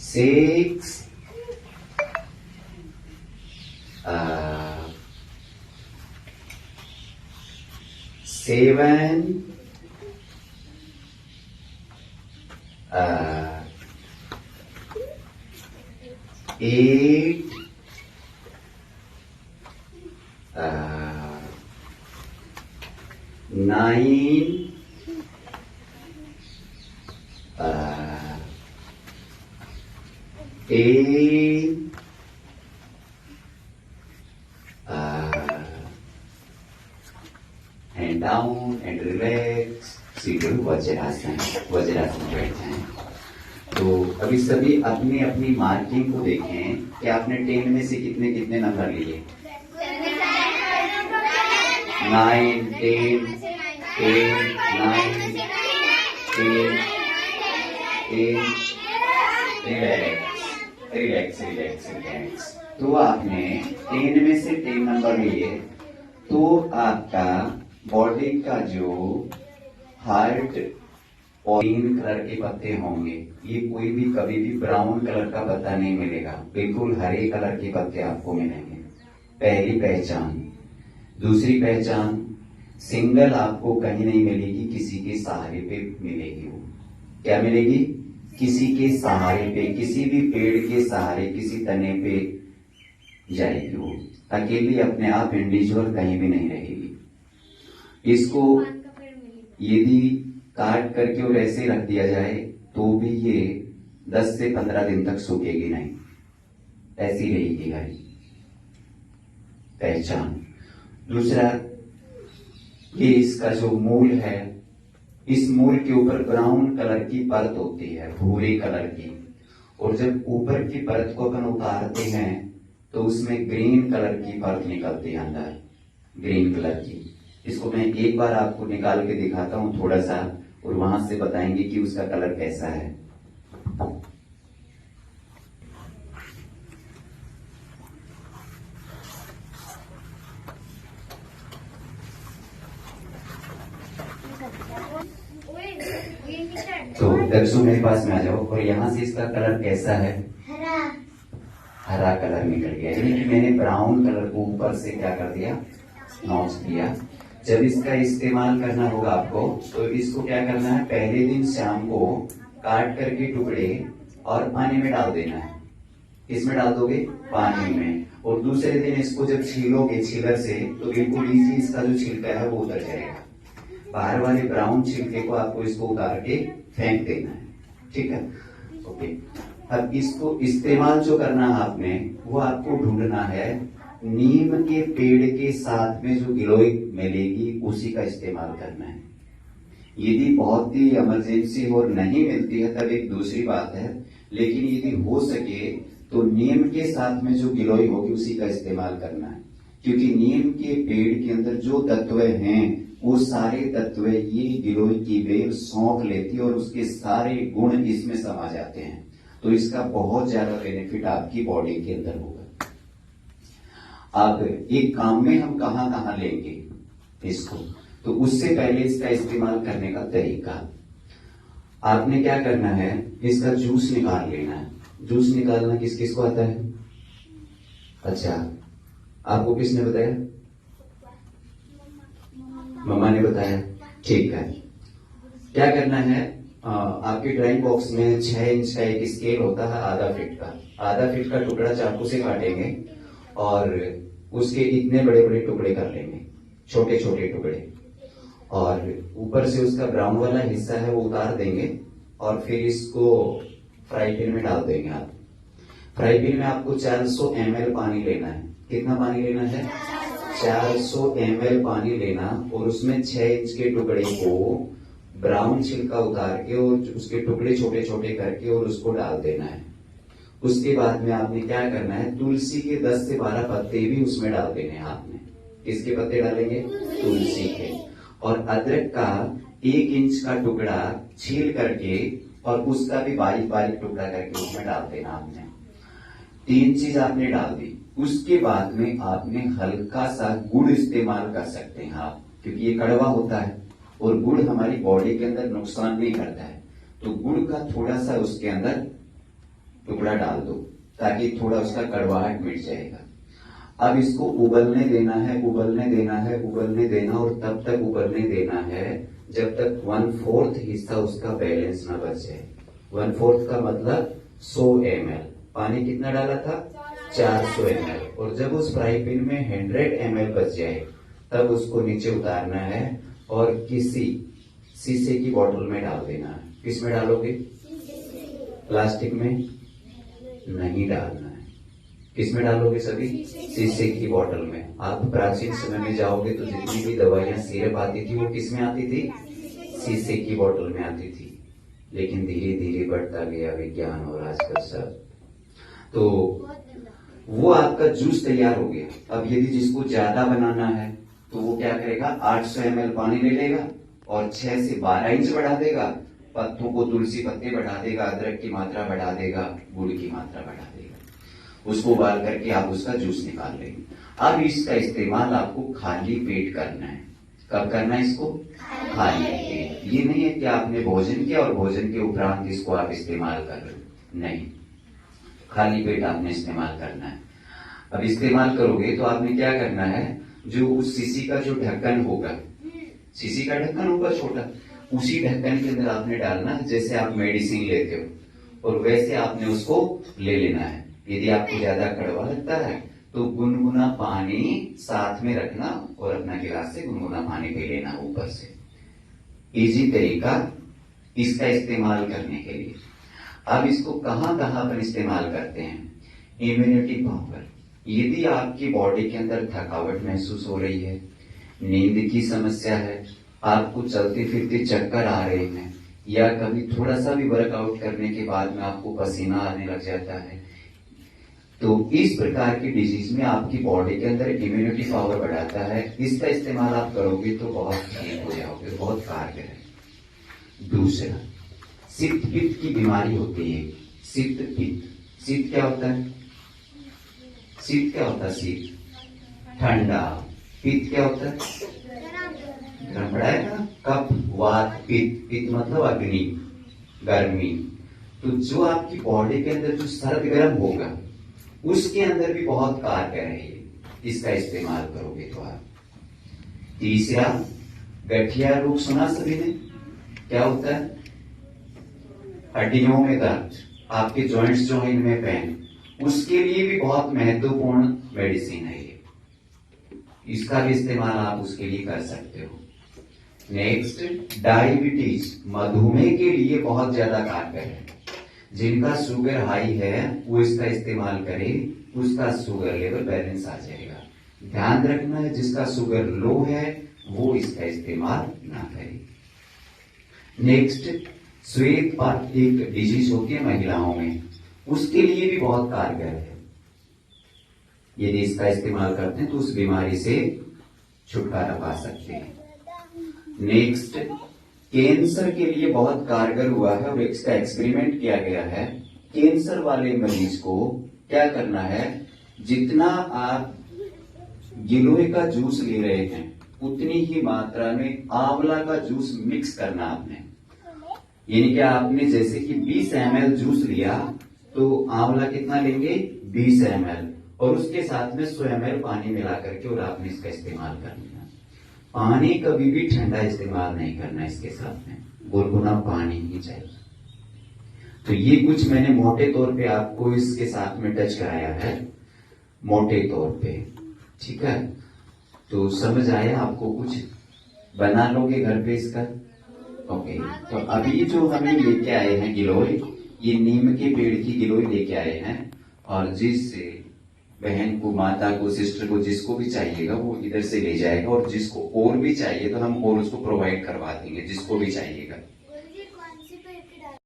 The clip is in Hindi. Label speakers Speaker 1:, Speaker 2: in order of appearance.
Speaker 1: 6, 7, 8, 9, 10, and down and relax. सीधे वज्रासन, वज्रासन बैठ जाएं। तो अभी सभी अपनी अपनी मार्किंग को देखें कि आपने 10 में से कितने कितने नंबर लिए। 9, 10, 10, 9, 10, 10, रिलैक्स रिलैक्स रिलैक्स। तो आपने 10 में से 10 नंबर लिए, तो आपका बॉडी का जो हार्ट और ग्रीन कलर के पत्ते होंगे, ये कोई भी कभी भी ब्राउन कलर का पत्ता नहीं मिलेगा, बिल्कुल हरे कलर के पत्ते आपको मिलेंगे। पहली पहचान। दूसरी पहचान, सिंगल आपको कहीं नहीं मिलेगी, किसी के सहारे पे मिलेगी। वो क्या मिलेगी? किसी के सहारे पे, किसी भी पेड़ के सहारे, किसी तने पे जाएगी। वो अकेली अपने आप इंडिविजुअल कहीं भी नहीं रहेगी। इसको यदि काट करके और ऐसे रख दिया जाए तो भी ये 10 से 15 दिन तक सूखेगी नहीं, ऐसी रहेगी हरी पहचान। दूसरा, ये इसका जो मूल है, इस मूल के ऊपर ब्राउन कलर की परत होती है, भूरे कलर की, और जब ऊपर की परत को अपन उतारते हैं तो उसमें ग्रीन कलर की परत निकलती है अंदर, ग्रीन कलर की। इसको मैं एक बार आपको निकाल के दिखाता हूं थोड़ा सा, और वहां से बताएंगे कि उसका कलर कैसा है। तो दर्शकों मेरे पास में आ जाओ, और यहां से इसका कलर कैसा है? हरा कलर निकल गया, यानी कि मैंने ब्राउन कलर को ऊपर से क्या कर दिया? नॉच दिया। जब इसका इस्तेमाल करना होगा आपको, तो इसको क्या करना है? पहले दिन शाम को काट करके टुकड़े और पानी में डाल देना है। किसमें डाल दोगे? पानी में। और दूसरे दिन इसको जब छीलोगे छीलर से, तो बिल्कुल इजी इसका जो छिलका है वो उतर जाएगा। बाहर वाले ब्राउन छिलके को आपको इसको उतार के फेंक देना है, ठीक है? ओके। अब इसको इस्तेमाल जो करना है आपने, वो आपको ढूंढना है नीम के पेड़ के साथ में जो गिलोय मिलेगी, उसी का इस्तेमाल करना है। यदि बहुत ही इमरजेंसी और नहीं मिलती है तब एक दूसरी बात है, लेकिन यदि हो सके तो नीम के साथ में जो गिलोय होगी उसी का इस्तेमाल करना है, क्योंकि नीम के पेड़ के अंदर जो तत्व हैं वो सारे तत्व ये गिलोय की बेल सौंप लेती है और उसके सारे गुण इसमें समा जाते हैं। तो इसका बहुत ज्यादा बेनिफिट आपकी बॉडी के अंदर होगा। अब एक काम में हम कहां कहां लेंगे इसको, तो उससे पहले इसका इस्तेमाल करने का तरीका, आपने क्या करना है? इसका जूस निकाल लेना है। जूस निकालना किस किस को आता है? अच्छा, आपको किसने बताया? मम्मा ने बताया, ठीक है। क्या करना है? आपके ड्राइंग बॉक्स में 6 इंच का एक स्केल होता है, आधा फीट का। आधा फीट का टुकड़ा चाकू से काटेंगे और उसके इतने बड़े बड़े टुकड़े कर लेंगे, छोटे छोटे टुकड़े, और ऊपर से उसका ब्राउन वाला हिस्सा है वो उतार देंगे, और फिर इसको फ्राई पैन में डाल देंगे आप। फ्राई पैन में आपको 400 ml पानी लेना है। कितना पानी लेना है? 400 ml पानी लेना, और उसमें 6 इंच के टुकड़े को ब्राउन छिलका उतार के और उसके टुकड़े छोटे छोटे करके और उसको डाल देना है। उसके बाद में आपने क्या करना है? तुलसी के 10 से 12 पत्ते भी उसमें डाल देने हैं आपने। किसके पत्ते डालेंगे? तुलसी के। और अदरक का 1 इंच का टुकड़ा छील करके और उसका भी बारीक बारीक टुकड़ा करके उसमें डाल देना आपने। 3 चीज आपने डाल दी। उसके बाद में आपने हल्का सा गुड़ इस्तेमाल कर सकते हैं आप, क्योंकि ये कड़वा होता है, और गुड़ हमारी बॉडी के अंदर नुकसान नहीं करता है, तो गुड़ का थोड़ा सा उसके अंदर टुकड़ा डाल दो ताकि थोड़ा उसका कड़वाहट मिट जाएगा। अब इसको उबलने देना है, उबलने देना है, उबलने देना, और तब तक उबलने देना है जब तक 1/4 हिस्सा उसका बैलेंस ना बच जाए। 1/4 का मतलब 100 ml। पानी कितना डाला था? 400 ml। और जब उस फ्राई पैन में 100 ml बच जाए तब उसको नीचे उतारना है और किसी शीशे की बोतल में डाल देना है। किस में डालोगे? प्लास्टिक में नहीं डालना है। किस में डालोगे सभी? शीशे की बोतल में। आप प्राचीन समय में जाओगे तो जितनी भी दवाइयां सिरप आती थी वो किस में आती थी? शीशे की बोतल में आती थी। लेकिन धीरे धीरे बढ़ता गया विज्ञान और आजकल सब, तो वो आपका जूस तैयार हो गया। अब यदि जिसको ज्यादा बनाना है तो वो क्या करेगा? 800 ml पानी ले लेगा और 6 से 12 इंच बढ़ा देगा, पत्तों को तुलसी पत्ते बढ़ा देगा, अदरक की मात्रा बढ़ा देगा, गुड़ की मात्रा बढ़ा देगा। उसको उबाल करके आप उसका जूस निकाल लेंगे। अब इसका इस्तेमाल आपको खाली पेट करना है। कब करना है इसको? खाली पेट। ये नहीं है कि आपने भोजन किया और भोजन के उपरांत इसको आप इस्तेमाल कर रहे हो, नहीं, खाली पेट आपने इस्तेमाल करना है। अब इस्तेमाल करोगे तो आपने क्या करना है, जो उस शीशी का जो ढक्कन होगा, शीशी का ढक्कन होगा छोटा, उसी ढक्कन के अंदर आपने डालना है जैसे आप मेडिसिन लेते हो, और वैसे आपने उसको ले लेना है। यदि आपको ज्यादा कड़वा लगता है तो गुनगुना पानी साथ में रखना और अपना गिलास से गुनगुना पानी पी लेना ऊपर से। इजी तरीका इसका इस्तेमाल करने के लिए। अब इसको कहां कहां पर इस्तेमाल करते हैं? Immunity power. यदि आपकी बॉडी के अंदर थकावट महसूस हो रही है, नींद की समस्या है, आपको चलते फिरते चक्कर आ रहे हैं, या कभी थोड़ा सा भी वर्कआउट करने के बाद में आपको पसीना आने लग जाता है, तो इस प्रकार की डिजीज में आपकी बॉडी के अंदर इम्यूनिटी पावर बढ़ाता है। इसका इस्तेमाल आप करोगे तो बहुत ठीक हो जाओगे, बहुत कारगर है। दूसरा, सिक्त पित्त की बीमारी होती है। सिक्त पित्त। शीत क्या होता है? शीत क्या होता है? शीत ठंडा। पित्त क्या होता है? गर्म बढ़ाएगा। कफ, वात, पित्त। पित्त मतलब अग्नि, गर्मी। तो जो आपकी बॉडी के अंदर जो सर्द गर्म होगा उसके अंदर भी बहुत कारगर है ये, इसका इस्तेमाल करोगे तो आप। तीसरा, गठिया रोग सुना सभी ने? क्या होता है? हड्डियों में दर्द, आपके जॉइंट्स जो हैं इनमें पेन, उसके लिए भी बहुत महत्वपूर्ण मेडिसिन है ये। इसका भी इस्तेमाल आप उसके लिए कर सकते हो। नेक्स्ट, डायबिटीज, मधुमेह के लिए बहुत ज्यादा कारगर है। जिनका शुगर हाई है वो इसका इस्तेमाल करे, उसका शुगर लेवल बैलेंस आ जाएगा। ध्यान रखना है जिसका शुगर लो है वो इसका इस्तेमाल ना करे। नेक्स्ट, श्वेत पात एक डिजीज होती है महिलाओं में, उसके लिए भी बहुत कारगर है। यदि इसका इस्तेमाल करते हैं तो उस बीमारी से छुटकारा पा सकते हैं। नेक्स्ट, कैंसर के लिए बहुत कारगर हुआ है और इसका एक्सपेरिमेंट किया गया है। कैंसर वाले मरीज को क्या करना है, जितना आप गिलोय का जूस ले रहे हैं उतनी ही मात्रा में आंवला का जूस मिक्स करना आपने। यानी कि आपने जैसे कि 20 ml जूस लिया तो आंवला कितना लेंगे? 20 ml, और उसके साथ में 100 ml पानी मिला करके और आपने इसका इस्तेमाल कर लिया। पानी कभी भी ठंडा इस्तेमाल नहीं करना, इसके साथ में गुनगुना पानी ही चाहिए। तो ये कुछ मैंने मोटे तौर पे आपको इसके साथ में टच कराया है, मोटे तौर पे, ठीक है? तो समझ आया आपको? कुछ बना लोगे घर पे इसका? ओके। तो अभी जो हमें लेके आए हैं गिलोय, ये नीम के पेड़ की गिलोय लेके आए हैं, और जिस बहन को, माता को, सिस्टर को, जिसको भी चाहिएगा वो इधर से ले जाएगा, और जिसको और भी चाहिए तो हम और उसको प्रोवाइड करवा देंगे, जिसको भी चाहिएगा।